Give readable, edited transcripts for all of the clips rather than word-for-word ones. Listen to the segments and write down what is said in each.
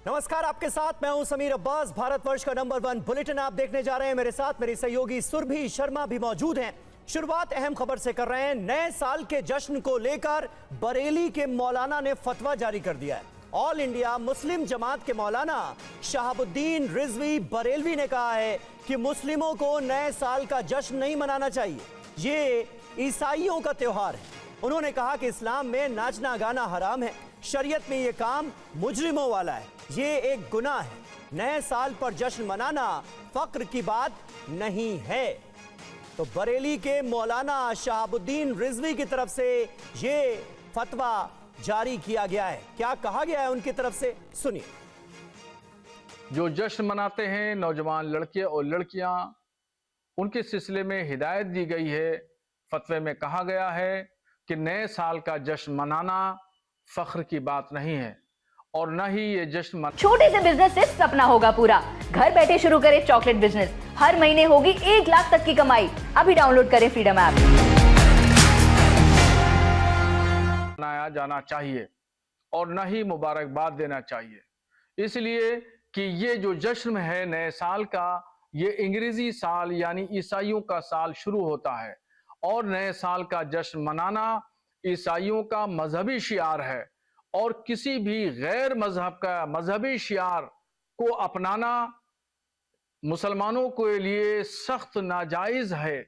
नमस्कार, आपके साथ मैं हूं समीर अब्बास। भारतवर्ष का नंबर 1 बुलेटिन आप देखने जा रहे हैं। मेरे साथ मेरी सहयोगी सुरभि शर्मा भी मौजूद हैं। शुरुआत अहम खबर से कर रहे हैं। नए साल के जश्न को लेकर बरेली के मौलाना ने फतवा जारी कर दिया है। ऑल इंडिया मुस्लिम जमात के मौलाना शहाबुद्दीन रिजवी बरेलवी ने कहा है कि मुस्लिमों को नए साल का जश्न नहीं मनाना चाहिए, ये ईसाइयों का त्योहार है। उन्होंने कहा कि इस्लाम में नाचना गाना हराम है, शरीयत में यह काम मुजरिमों वाला है, ये एक गुनाह है। नए साल पर जश्न मनाना फक्र की बात नहीं है। तो बरेली के मौलाना शहाबुद्दीन रिजवी की तरफ से ये फतवा जारी किया गया है। क्या कहा गया है उनकी तरफ से, सुनिए। जो जश्न मनाते हैं नौजवान लड़के और लड़कियां, उनके सिलसिले में हिदायत दी गई है। फतवे में कहा गया है कि नए साल का जश्न मनाना फख्र की बात नहीं है और न ही ये जश्न छोटे से बिजनेस से सपना होगा पूरा। घर बैठे शुरू करें चॉकलेट बिजनेस, हर महीने होगी 1 लाख तक की कमाई। अभी डाउनलोड करें फ्रीडम ऐप। मनाया जाना चाहिए और न ही मुबारकबाद देना चाहिए, इसलिए कि ये जो जश्न है नए साल का, ये अंग्रेजी साल यानी ईसाइयों का साल शुरू होता है और नए साल का जश्न मनाना ईसाइयों का मजहबी शियार है और किसी भी गैर मजहब का मजहबी शियार को अपनाना मुसलमानों के लिए सख्त नाजायज है।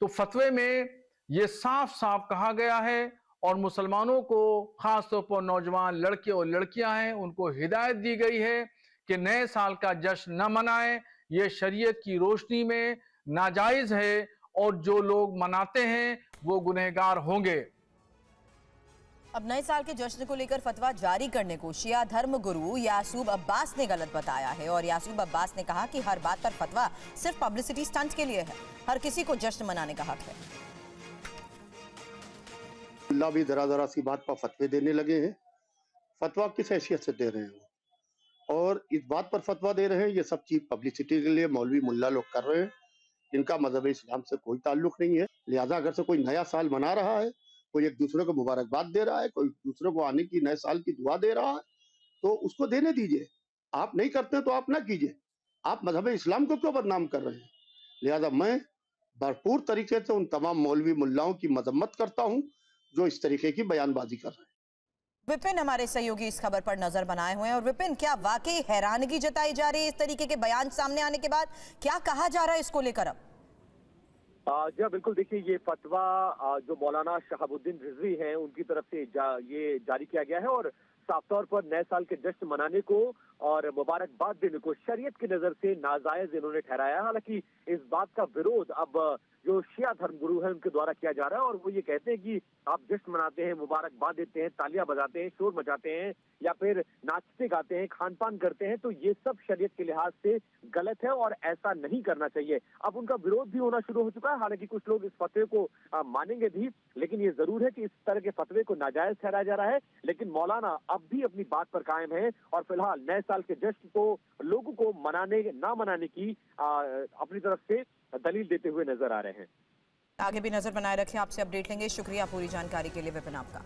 तो फतवे में ये साफ साफ कहा गया है और मुसलमानों को, खासतौर पर नौजवान लड़के और लड़कियां हैं, उनको हिदायत दी गई है कि नए साल का जश्न न मनाएं, ये शरीयत की रोशनी में नाजायज है और जो लोग मनाते हैं वो गुनहगार होंगे। अब नए साल के जश्न को लेकर फतवा जारी करने को शिया धर्म गुरु यासूब अब्बास ने गलत बताया है और यासूब अब्बास ने कहा कि हर बात पर फतवा सिर्फ पब्लिसिटी स्टंट के लिए है, हर किसी को जश्न मनाने का हक है। अल्लाह भी जरा सी बात पर फतवे देने लगे हैं। फतवा किस हैसियत से दे रहे हैं और इस बात पर फतवा दे रहे हैं, ये सब चीज पब्लिसिटी के लिए मौलवी मुल्ला लोग कर रहे हैं। इनका मजहब इस्लाम से कोई ताल्लुक नहीं है। लिहाजा अगर से कोई नया साल मना रहा है, कोई एक दूसरे को मुबारकबाद दे रहा है, कोई दूसरे को आने की नए साल की दुआ दे रहा है, तो उसको देने दीजिए। आप नहीं करते तो आप ना कीजिए। आप मजहब इस्लाम को क्यों बदनाम कर रहे हैं? लिहाजा मैं भरपूर तरीके से उन तमाम मौलवी मुल्लाओं की मजम्मत करता हूं जो इस तरीके की बयानबाजी कर रहे हैं। विपिन हमारे सहयोगी इस खबर पर नजर बनाए हुए हैं। और विपिन, क्या वाकई हैरानगी जताई जा रही है इस तरीके के बयान सामने आने के बाद? क्या कहा जा रहा है इसको लेकर अब? जी बिल्कुल, देखिए ये फतवा जो मौलाना शहाबुद्दीन रिजवी हैं उनकी तरफ से ये जारी किया गया है और साफ तौर पर नए साल के जश्न मनाने को और मुबारकबाद देने को शरीयत की नजर से नाजायज इन्होंने ठहराया। हालांकि इस बात का विरोध अब जो शिया धर्म गुरु है उनके द्वारा किया जा रहा है और वो ये कहते हैं कि आप जश्न मनाते हैं, मुबारकबाद देते हैं, तालियां बजाते हैं, शोर मचाते हैं या फिर नाचते गाते हैं, खान पान करते हैं, तो ये सब शरीयत के लिहाज से गलत है और ऐसा नहीं करना चाहिए। अब उनका विरोध भी होना शुरू हो चुका है। हालांकि कुछ लोग इस फतवे को मानेंगे भी, लेकिन ये जरूर है कि इस तरह के फतवे को नाजायज ठहराया जा रहा है। लेकिन मौलाना अब भी अपनी बात पर कायम है और फिलहाल नए साल के जश्न को लोगों को मनाने ना मनाने की अपनी तरफ से दलील देते हुए नजर आ रहे हैं। आगे भी नजर बनाए रखें, आपसे अपडेट लेंगे। शुक्रिया पूरी जानकारी के लिए विपिन आपका।